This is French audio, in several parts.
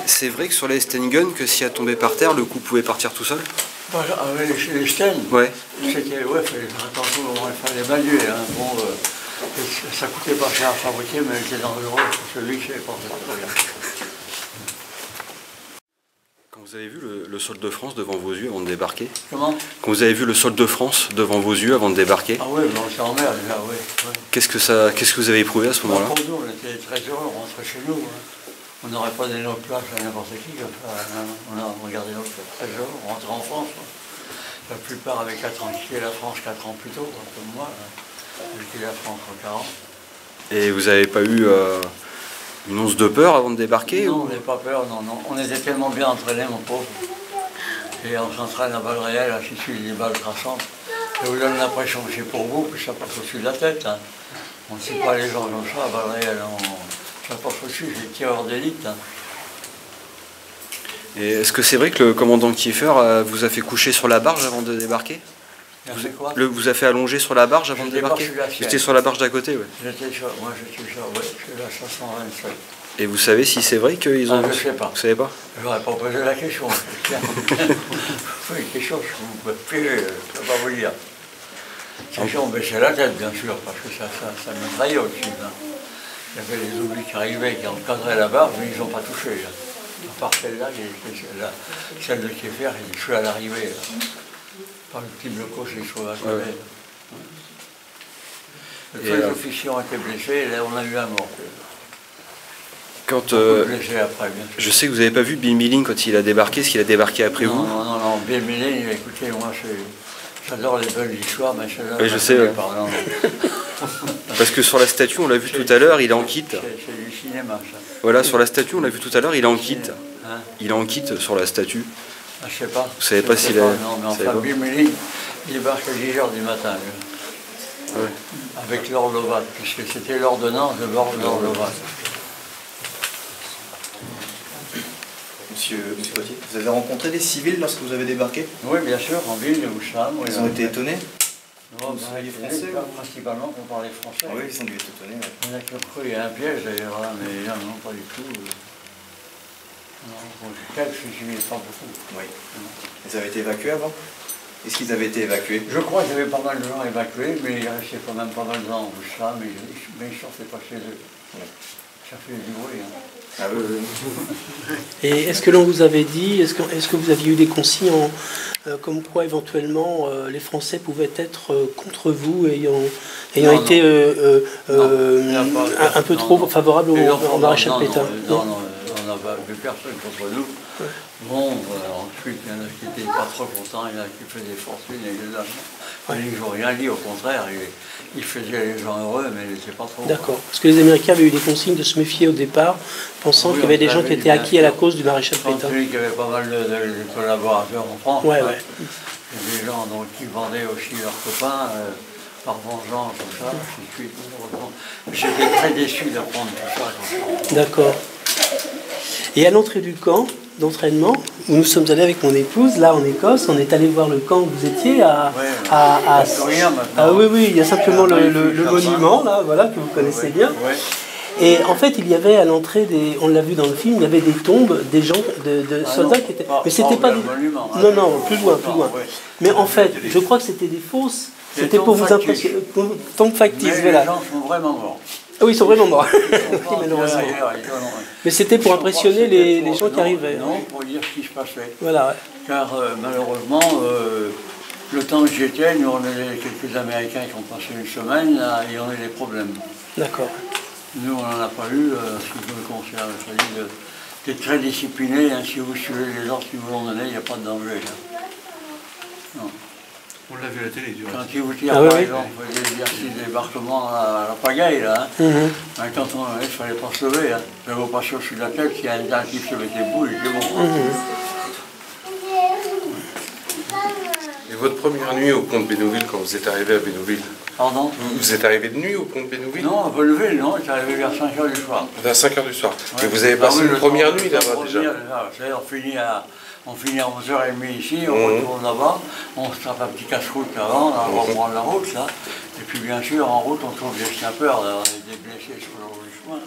C'est vrai que sur les Stengun, que si elle tombait par terre, le coup pouvait partir tout seul? Avec les Sten, Ouais. c'était, ouais, il fallait faire attention, il fallait évaluer. Hein. Bon, ça coûtait pas cher à fabriquer, mais elle était dangereuse pour celui qui savait pas très bien. Quand vous avez vu le sol de France devant vos yeux avant de débarquer? Comment? Quand vous avez vu le sol de France devant vos yeux avant de débarquer? Ah oui, mais on s'est en mer déjà, oui. Ouais. Qu'est-ce que vous avez éprouvé à ce moment-là? Pour nous, on était très heureux, on rentrait chez nous. Hein. On n'aurait pas donné notre place à n'importe qui, on a regardé notre place très heureux, on rentrait en France. Hein. La plupart avaient quitté la France 4 ans plus tôt, hein, comme moi. J'ai quitté la France en 40. Et vous n'avez pas eu une once de peur avant de débarquer? Non, on n'avait pas peur, non, non. On était tellement bien entraînés, mon pauvre. Et on s'entraîne à balles réelles, à suivre des balles traçantes. Ça vous donne l'impression que c'est pour vous, que ça passe au-dessus de la tête. Hein. On ne tue pas les gens comme ça, à balles réelles. Ça passe au-dessus, c'est des tireurs d'élite. Hein. Et est-ce que c'est vrai que le commandant Kieffer vous a fait coucher sur la barge avant de débarquer? Vous a fait allonger sur la barge avant de débarquer? J'étais sur la barge d'à côté, ouais. Moi j'étais sur la 527. Et vous savez si c'est vrai qu'ils ont... Je ne sais pas. Vous savez pas? Je n'aurais pas posé la question. Oui, question, je ne peux pas vous dire. Question, on baissait la tête, bien sûr, parce que ça me trahit au-dessus. Hein. Il y avait les oublis qui arrivaient, qui encadraient la barre, mais ils n'ont pas touché. Là. À part celle-là, celle de Kieffer, il est tué à l'arrivée. Par le petit bloco, c'est chaud à l'arrivée. Les officiers ont été blessés, et là, on a eu un mort. Quand, blessé après, bien sûr. Je sais que vous n'avez pas vu Bill Milling quand il a débarqué, est-ce qu'il a débarqué après vous? Non, Bill Milling, écoutez, moi, j'adore les belles histoires, mais celle-là, oui, je sais. Ouais. Parce que sur la statue, on l'a vu tout à l'heure, il est en kit. C'est du cinéma, ça. Voilà, sur la statue, on l'a vu tout à l'heure, il est en kit. Hein? Il est en kit sur la statue. Ah, je sais pas. Vous savez pas s'il est... Non, mais enfin, Bill Milling, il débarque à 10 h du matin. Ouais. Avec l'Orlovat, puisque c'était l'ordonnance de l'Orlovat. Monsieur Potier, vous avez rencontré des civils lorsque vous avez débarqué? Oui, bien sûr, en ville, au Cham. Ils ont été étonnés? Vous parliez français? Principalement, on parlait français. Oui, ils ont dû être étonnés. Ouais. Il y en a qui ont cru, il y a un piège d'ailleurs, hein, mais non, pas du tout. Non, quelques, je n'y pas beaucoup. Oui. Ils avaient été évacués avant? Est-ce qu'ils avaient été évacués? Je crois qu'il y avait pas mal de gens évacués, mais il restait quand même pas mal de gens au Cham, mais ils ne sortaient pas chez eux. Ouais. Ça fait du bruit. Hein. Ah oui. Et est-ce que l'on vous avait dit, est-ce que vous aviez eu des consignes comme quoi éventuellement les Français pouvaient être contre vous, ayant été un peu trop favorables au maréchal Pétain? Non, on n'a pas vu personne contre nous. Ouais. Bon, ensuite, il y en a qui n'étaient pas trop contents, il y en a qui faisaient des fortunes et des armes. Ouais. Ils n'ont rien dit, au contraire, ils faisaient les gens heureux, mais ils n'étaient pas trop. D'accord. Parce que les Américains avaient eu des consignes de se méfier au départ, pensant qu'il y avait des gens qui étaient acquis à la cause du maréchal Pétain. Il y avait pas mal de collaborateurs en France. Ouais. Il y avait des gens donc, qui vendaient aussi leurs copains par vengeance, tout ça, ainsi de suite. J'étais très déçu d'apprendre tout ça. D'accord. Et à l'entrée du camp d'entraînement, où nous sommes allés avec mon épouse, là en Écosse, on est allé voir le camp où vous étiez à oui, il y a simplement le monument, là, voilà, que vous connaissez bien. Ouais. Et en fait, il y avait à l'entrée on l'a vu dans le film, il y avait des tombes, des gens, de soldats qui étaient... Mais c'était pas des... Non, plus loin. Ouais. Mais en fait, je crois que c'était des fausses, c'était pour vous impressionner, tombes factices, voilà. Les gens sont vraiment morts. Ah oui, ils sont vraiment morts. Malheureusement. Mais c'était pour impressionner les gens qui arrivaient. Non, pour dire ce qui se passait. Voilà. Ouais. Car malheureusement, le temps que j'étais, nous on avait quelques Américains qui ont passé une semaine là, et on a eu des problèmes. D'accord. Nous on n'en a pas eu, ce qui me concerne. C'est-à-dire d'être très discipliné, hein, si vous suivez les ordres qu'ils vous ont donnés, il n'y a pas de danger. Là. Non. On l'a vu à la télé, du reste. Quand ils vous tirent, par exemple, des exercices de débarquement à la pagaille, là, hein. Quand il ne fallait pas se lever. Hein. J'avais pas sur de la tête, s'il y a un gars qui se mettait debout, il était bon. Hein. Et votre première nuit au pont de Bénouville, quand vous êtes arrivé à Bénouville? Pardon? Vous êtes arrivé de nuit au pont de Bénouville? Non, à Bénouville, non, j'étais arrivé vers 5 h du soir. Vers 5 h du soir. Ouais. Et vous avez passé une première nuit là-bas déjà? On finit à 11 h 30 ici, on retourne là-bas, on se tape un petit casse-route avant, on va prendre la route, là. Et puis bien sûr, en route, on trouve des snappers, des blessés sur le chemin.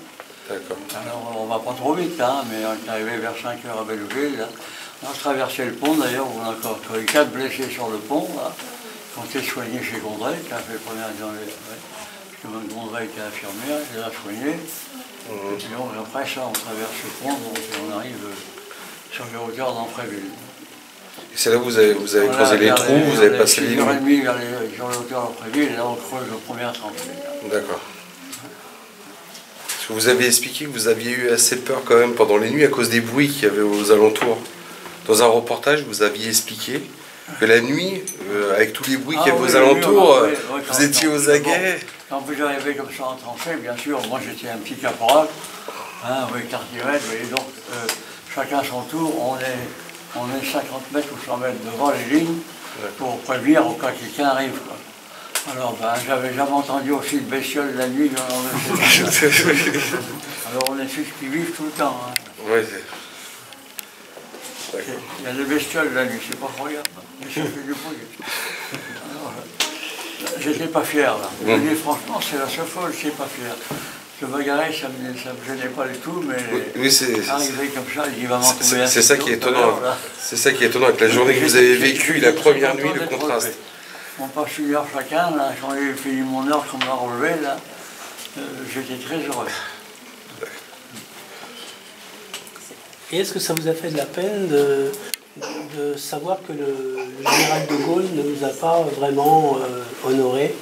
D'accord. Alors on va pas trop vite, hein, mais on est arrivé vers 5 heures à Bellouville. Là. On a traversé le pont d'ailleurs, où on a encore eu 4 blessés sur le pont, là, qui ont été soignés chez Gondré, qui a fait le premier dans les. Ouais. Parce que Mme Gondré était infirmière, elle les a soignés. Et puis après ça, on traverse le pont, donc on arrive sur les hauteurs d'Ampréville. Et c'est là où vous avez creusé les trous, vous avez passé les nuits. Sur les hauteurs d'Ampréville, et là on creuse la première tranchée. D'accord. Parce que vous avez expliqué que vous aviez eu assez peur quand même pendant les nuits à cause des bruits qu'il y avait aux alentours. Dans un reportage, vous aviez expliqué que la nuit, avec tous les bruits qu'il y avait aux alentours, vous étiez aux aguets. Quand vous arrivez comme ça en tranchée, bien sûr, moi j'étais un petit caporal, hein, avec cartirette, vous voyez, donc chacun son tour, on est 50 mètres ou 100 mètres devant les lignes pour prévenir au cas que quelqu'un arrive. Quoi. Alors, j'avais jamais entendu aussi de bestioles la nuit. Alors, on est ceux qui vivent tout le temps. Hein. Ouais, il y a des bestioles la nuit, c'est pas croyable. Mais ça fait du bruit. Alors, j'étais pas fier, là. Je dis franchement, c'est la seule fois où je n'étais pas fier. Se bagarrer, ça me gênait pas du tout, mais arriver comme ça, il va m'en tomber un. C'est ça qui est étonnant. C'est ça qui est étonnant avec la journée que vous avez vécue, la première nuit, le contraste. On passe une heure chacun, là, quand j'ai fini mon heure, qu'on m'a relevé, là, j'étais très heureux. Et est-ce que ça vous a fait de la peine de savoir que le général de Gaulle ne nous a pas vraiment honorés?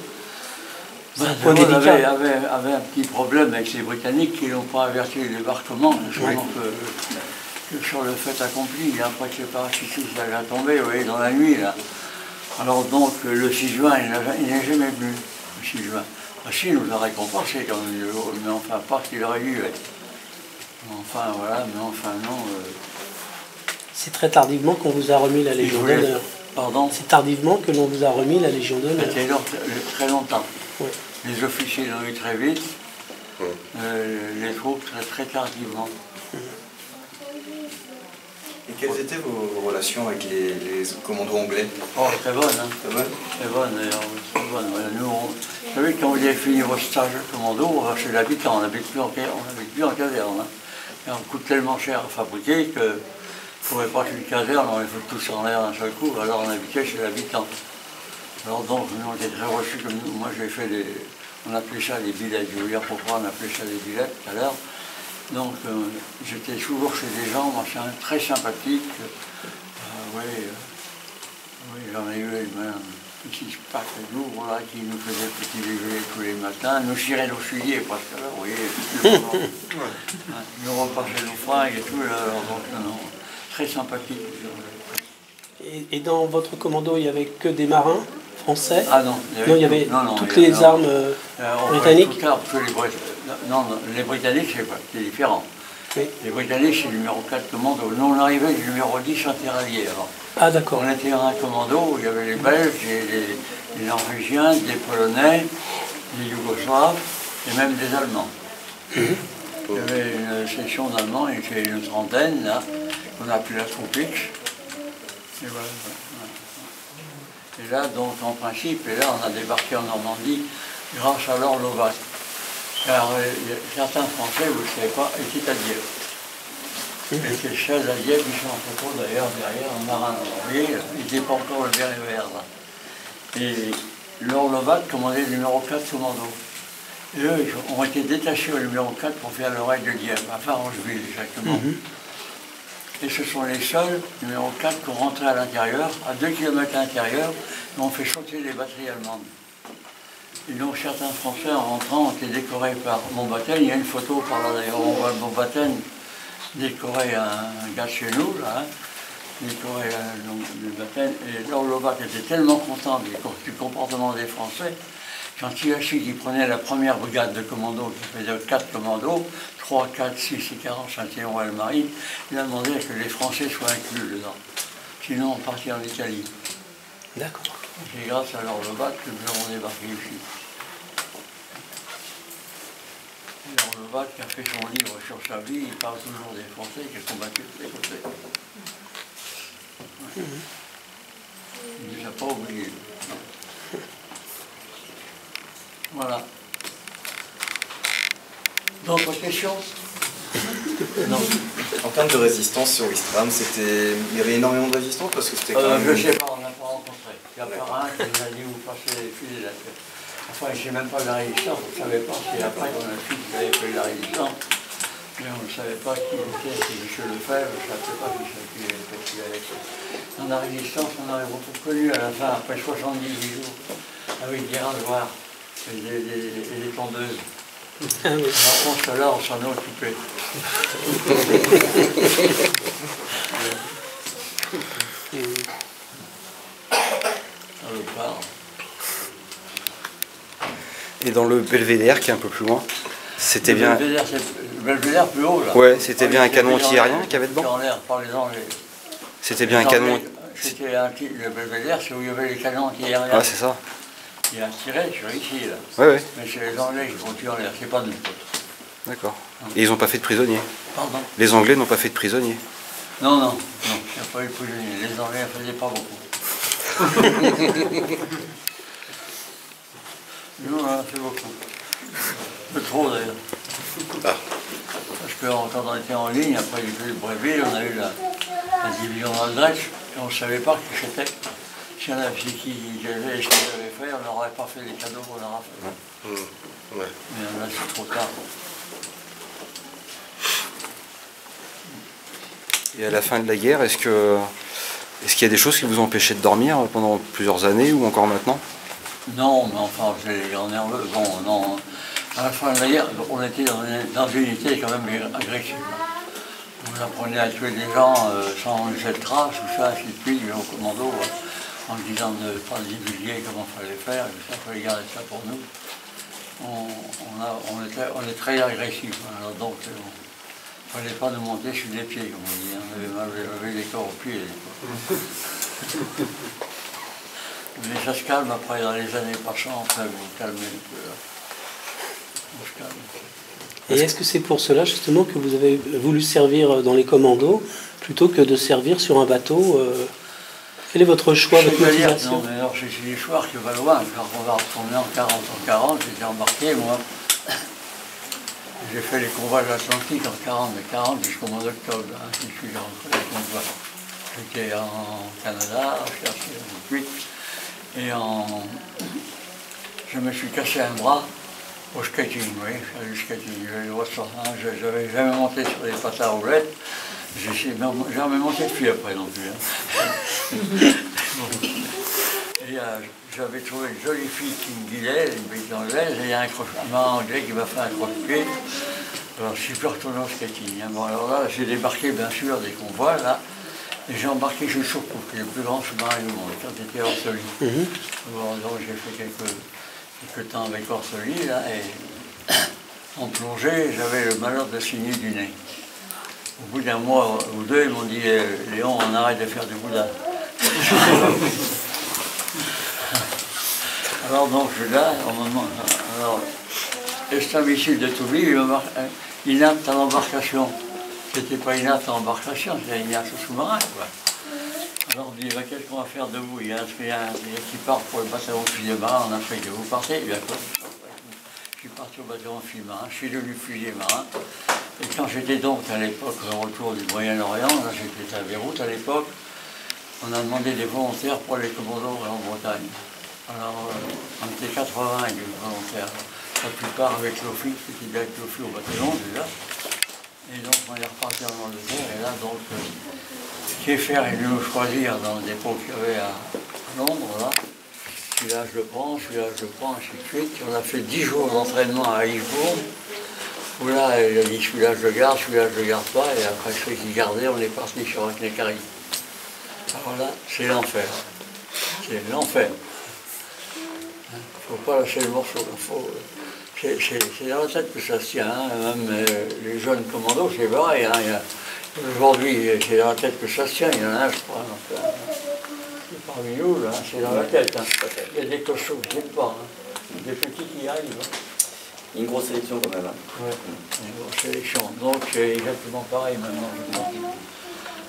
De Gaulle avait un petit problème avec les Britanniques qui n'ont pas averti les débarquements que sur le fait accompli. Après que les parachutistes allaient tomber, vous voyez, dans la nuit, là. Alors donc, le 6 juin, il n'est jamais venu, le 6 juin. Si, il nous a récompensé quand même, mais enfin, pas ce qu'il aurait dû être. Enfin, voilà, mais enfin, non. C'est très tardivement qu'on vous a remis la Légion d'honneur. Pardon? C'est tardivement que l'on vous a remis la Légion d'honneur. C'était très longtemps. Oui. Les officiers l'ont eu très vite, les troupes très tardivement. Et quelles étaient vos relations avec les commandos anglais? Oh, très bonnes, hein. Très bonnes? Très bonnes, d'ailleurs, très bonnes. Nous, vous savez, quand vous avez fini vos stages de commando, on va chez l'habitant, on n'habite plus en caserne. Hein. Et on coûte tellement cher à fabriquer que ne pouvait pas qu'une caserne, on les fout tous en l'air d'un seul coup, alors on habitait chez l'habitant. Alors donc, nous, on était très reçus comme nous. Moi, j'ai fait on appelait ça des billettes. Je veux dire pourquoi on appelait ça des billettes tout à l'heure. Donc, j'étais toujours chez des gens, machin, très sympathiques. Oui, j'en ai eu un petit pack de lourds, là, qui nous faisait petit déjeuner tous les matins, nous cirait nos fusillés, parce que là, vous voyez, nous repassaient nos fringues et tout, là, donc, non, très sympathique. Et dans votre commando, il n'y avait que des marins français? Ah non, il y avait toutes les armes britanniques? Non, les Britanniques, c'est différent. Oui. Les Britanniques, c'est le numéro 4 commando. Nous, on arrivait du numéro 10 interallié avant. Ah, d'accord. On était en un commando où il y avait les Belges, les Norvégiens, des Polonais, des Yougoslaves et même des Allemands. Il y avait une section d'Allemands, il y avait une trentaine, là, qu'on appelait la troupe X. Et voilà. Et là, donc, en principe, on a débarqué en Normandie grâce à Laure Lovat. Car certains Français, vous ne le savez pas, étaient à Dieppe. Ils étaient 16 à Dieppe, ils sont en photo d'ailleurs derrière, en marin. Vous voyez, ils n'étaient pas encore le vert et vert, là. Et Laure Lovat commandait le numéro 4 commando. Et eux, ils ont été détachés au numéro 4 pour faire l'oreille de Dieppe, à Farangeville exactement. Et ce sont les seuls, numéro 4, qui ont rentré à l'intérieur, à 2 km à l'intérieur, et ont fait sauter les batteries allemandes. Et donc certains Français, en rentrant, ont été décorés par Mountbatten. Il y a une photo par là d'ailleurs, on voit Mountbatten décorer un gars de chez nous, là, décorer Mountbatten. Et Laure Lovat était tellement content du comportement des Français, quand il a su qu'il prenait la première brigade de commando, qui faisait 4 commandos, 3, 4, 6 et 40 Saint-Étienne et Marine, il a demandé que les Français soient inclus dedans. Sinon, on partit en Italie. D'accord. C'est grâce à Laure Lovat que nous avons débarqué ici. Laure Lovat, qui a fait son livre sur sa vie, il parle toujours des Français qui ont combattu de tous les côtés. Il ne les a pas oubliés. Voilà. D'autres questions? Non. En termes de résistance sur Ouistreham, il y avait énormément de résistance parce que c'était quand même... Je ne sais pas, on n'a pas rencontré. Il y a pas un qui nous a dit vous passez les fils de la tête. Enfin, je ne sais même pas de la résistance, on ne savait pas si après on a su qu'il avait fait de la résistance. Mais on ne savait pas qui était, c'est M. Lefebvre, je ne savais pas qui avait fait. Dans la résistance, on avait beaucoup connu à la fin, après 78 jours, avec des rasoirs et des tondeuses. Ah oui. Par contre, là, on s'en est occupé. Ça le part. Et dans le belvédère qui est un peu plus loin, c'était bien. Le belvédère plus haut là. Ouais, c'était bien un canon anti-aérien qu'il y avait dedans. En l'air par les Anglais. C'était bien un canon. C'était le belvédère, c'est où il y avait les canons anti-aériens. Ah, c'est ça. Il a tiré sur ici là. Ouais, ouais. Mais c'est les Anglais qui vont tuer en l'air, c'est pas nous. D'accord. Et ils n'ont pas fait de prisonniers. Pardon. Les Anglais n'ont pas fait de prisonniers. Non, non, non, il n'y a pas eu de prisonniers. Les Anglais ne faisaient pas beaucoup. Nous, on en a fait beaucoup. Un peu trop d'ailleurs. Parce que quand on était en ligne, après j'ai fait le brevet, on a eu la division d'Aldrich, et on ne savait pas qui c'était. Si on avait ce qu'ils avaient fait, on n'aurait pas fait les cadeaux qu'on leur a fait. Ouais. Mais là, c'est trop tard. Et à la fin de la guerre, est-ce qu'il y a des choses qui vous ont empêché de dormir pendant plusieurs années ou encore maintenant? Non, mais enfin, c'est les grands nerveux. Bon, non. À la fin de la guerre, on était dans une unité quand même agressive. On apprenait à tuer des gens sans laisser de traces, tout ça, ainsi de suite, au commando, en disant de ne pas divulguer comment il fallait faire, et ça, il fallait garder ça pour nous. On est très agressifs, alors donc il ne fallait pas nous monter sur les pieds, comme on dit. On avait les corps aux pieds. Mais ça se calme après, dans les années passant, enfin, vous calmez un peu. On se calme. Et est-ce que c'est pour cela justement que vous avez voulu servir dans les commandos plutôt que de servir sur un bateau Quel est votre choix, votre motivation? Non, mais alors c'est une histoire qui va loin. Quand on va retourner en 40, j'étais embarqué, moi. J'ai fait les convois de l'Atlantique en 40, mais 40 jusqu'au mois d'octobre. Hein, je suis rentré les convois. J'étais en Canada, je suis resté ensuite. Et je me suis cassé un bras au skating, oui, du skating. J'avais jamais monté sur les patins à roulettes. J'ai jamais monté depuis après non plus. Hein. Et j'avais trouvé une jolie fille qui me guidait, une petite anglaise, et il y a un anglais qui m'a fait un croche-pied. Alors je suis plus retourné au skating. Hein. Bon, alors là, j'ai débarqué bien sûr des convois, là. Et j'ai embarqué chez Surcouf, qui est le plus grand sous-marin du monde, quand j'étais Orsoly. Bon, donc j'ai fait quelques temps avec Orsoly, là, et en plongée, j'avais le malheur de signer du nez. Au bout d'un mois ou deux, ils m'ont dit Léon, on arrête de faire du boudin. Alors donc je suis là, alors, cet imbécile de Toulouse, il m'a inapte à l'embarcation. C'était pas inapte à l'embarcation, c'était inapte au sous-marin, quoi. Alors on dit, qu'est-ce qu'on va faire de vous? Il y a un qui part pour le bataillon fusilier marin en Afrique. Vous partez? Bien quoi. Je suis parti au bataillon fusilier marin, je suis devenu fusilier marin. Et quand j'étais donc à l'époque au retour du Moyen-Orient, là j'étais à Beyrouth à l'époque, on a demandé des volontaires pour les commandos en Bretagne. Alors on était 80 des volontaires, la plupart avec l'OFI, c'était bien avec l'OFI au bataillon déjà. Et donc on est reparti en Angleterre, et là donc Kieffer est venu nous choisir dans le dépôt qu'il y avait à Londres, là. Celui-là je le prends, celui-là je le prends, ainsi de suite. On a fait 10 jours d'entraînement à Lichbourg. Où là, il a dit celui-là je le garde, celui-là je le garde pas, et après celui qui gardait, on est parti sur les Caraïbes. Alors là, c'est l'enfer. C'est l'enfer. Il ne faut pas lâcher le morceau. C'est dans la tête que ça se tient. Hein. Même les jeunes commandos, c'est pareil. Hein. Aujourd'hui, c'est dans la tête que ça se tient. Il y en a un, je crois. Parmi nous, là, c'est dans la tête. Hein. Il y a des cochons qui ne viennent pas. Hein. Des petits qui y arrivent. Hein. Une grosse sélection quand même. Hein. Oui, une grosse sélection. Donc c'est exactement pareil maintenant.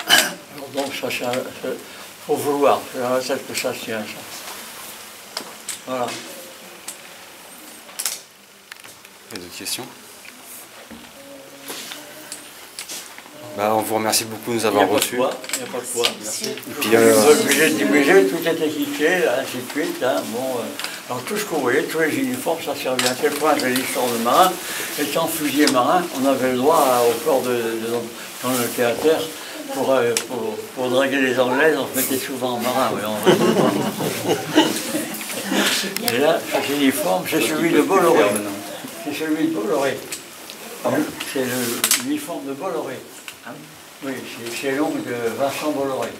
Alors, donc ça, il faut vouloir. C'est dans la tête que ça se tient, ça. Voilà. D'autres questions? Bah, on vous remercie beaucoup de nous avoir reçus. Il n'y a pas de quoi, merci. Et puis, Le budget, tout est équipé, là, ainsi de suite. Hein. Bon, donc tout ce qu'on voyait, tous les uniformes, ça servait à tel point que l'histoire de marin, étant fusilier marin, on avait le droit au port dans le théâtre. Pour draguer les Anglaises, on se mettait souvent en marin. Oui, et là, cet uniforme, c'est celui de Bolloré. C'est celui de Bolloré. C'est l'uniforme de Bolloré. Oui, c'est l'oncle de Vincent Bolloré.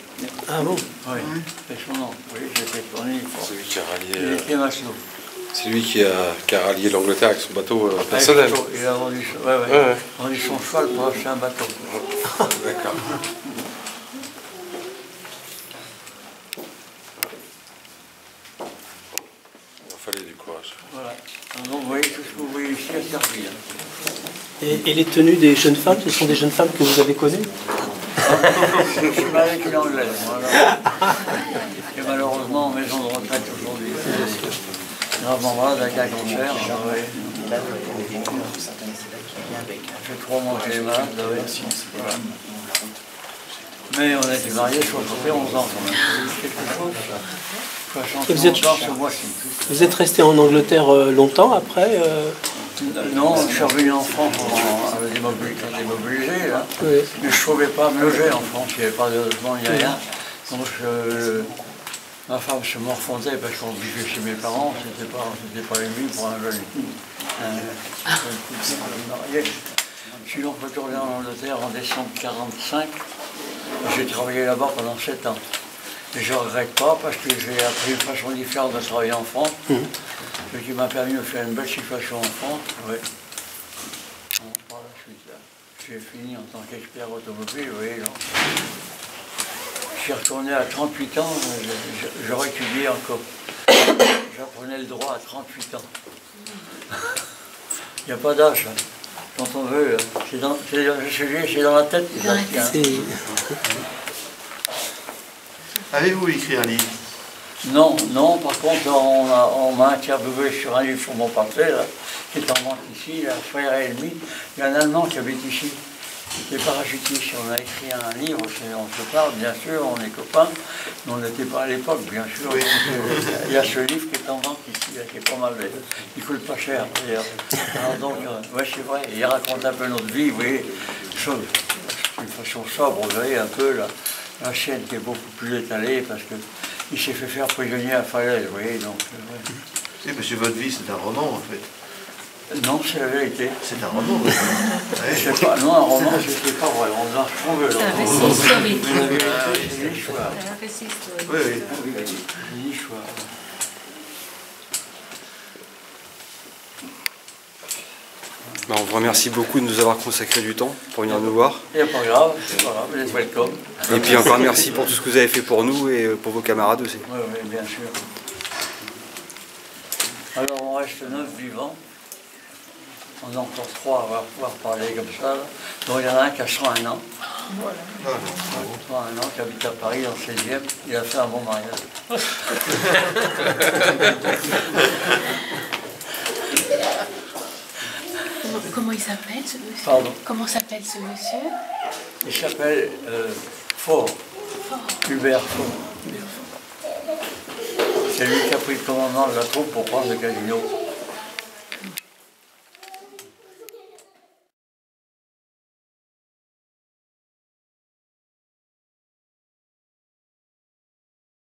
Ah bon? Oui, c'est son nom. Oui, c'était son uniforme. C'est lui qui a Il rallié. était matelot. C'est lui qui a rallié l'Angleterre avec son bateau personnel. Il a vendu son cheval pour acheter un bateau. D'accord. Il fallait du courage. Voilà. Donc vous voyez, tout ce que vous voyez ici a servi. Hein. Et les tenues des jeunes femmes, ce sont des jeunes femmes que vous avez connues? Je suis marié avec une Anglaise, voilà. Et malheureusement en maison de retraite aujourd'hui. Gravement malade avec un cancer. J'ai 3 mois qu'elle est malade. Voilà. Mais on a été mariés 71 ans quand même. Quelque chose. 71 ans ce mois-ci. Vous êtes resté en Angleterre longtemps après Non, je suis revenu en France avec des mobilisés, là. Oui. Mais je ne trouvais pas à me loger en France, il n'y avait pas de logement, il n'y a rien. Donc ma femme se morfondait parce qu'on vivait chez mes parents, c'était pas une vie pour un jeune. Je suis donc retourné en Angleterre en décembre 1945. J'ai travaillé là-bas pendant 7 ans. Et je ne regrette pas parce que j'ai appris une façon différente de travailler en France. Ce qui m'a permis de faire une belle situation en France. Ouais. Bon, par la suite, là, j'ai fini en tant qu'expert automobile. Oui, je suis retourné à 38 ans, j'aurais étudié encore. J'apprenais le droit à 38 ans. Il n'y a pas d'âge. Hein. Quand on veut, c'est dans la tête. Avez-vous écrit un livre? Non, non, par contre, on m'a interviewé sur un livre sur mon parfait, là, qui est en vente ici, la Frère et Ennemi. Il y a un Allemand qui habite ici, qui est parachutiste. On a écrit un livre, on se parle, bien sûr, on est copains, mais on n'était pas à l'époque, bien sûr. Oui. Il y a ce livre qui est en vente ici, là, qui est pas mal, il coûte pas cher, d'ailleurs. Alors donc, ouais, c'est vrai, il raconte un peu notre vie, vous voyez, d'une façon sobre, vous voyez, un peu, là. La chaîne qui est beaucoup plus étalée parce qu'il s'est fait faire prisonnier à Falaise, vous voyez, donc... Ouais. Oui, parce que votre vie, c'est un roman, en fait. Non, c'est la vérité. C'est un roman, oui. C'est pas, non, un roman, c'était pas vrai, on en retrouve. C'est un récit historique. Mais la vérité, c'est l'histoire. C'est un récit historique. Oui, oui. C'est l'histoire. bah, on vous remercie beaucoup de nous avoir consacré du temps pour venir nous voir. Il n'y a pas grave, c'est pas grave, vous êtes welcome. Et puis encore merci pour tout ce que vous avez fait pour nous et pour vos camarades aussi. Oui, oui, bien sûr. Alors on reste 9 vivants. On a encore 3 à pouvoir parler comme ça. Donc il y en a un qui a 101 ans. Voilà. 101 ans, qui habite à Paris, dans le 16e. Il a fait un bon mariage. Comment il s'appelle ce monsieur? Pardon? Comment s'appelle ce monsieur? Il s'appelle Faure. Hubert Faure. C'est lui qui a pris le commandement de la troupe pour prendre le casino.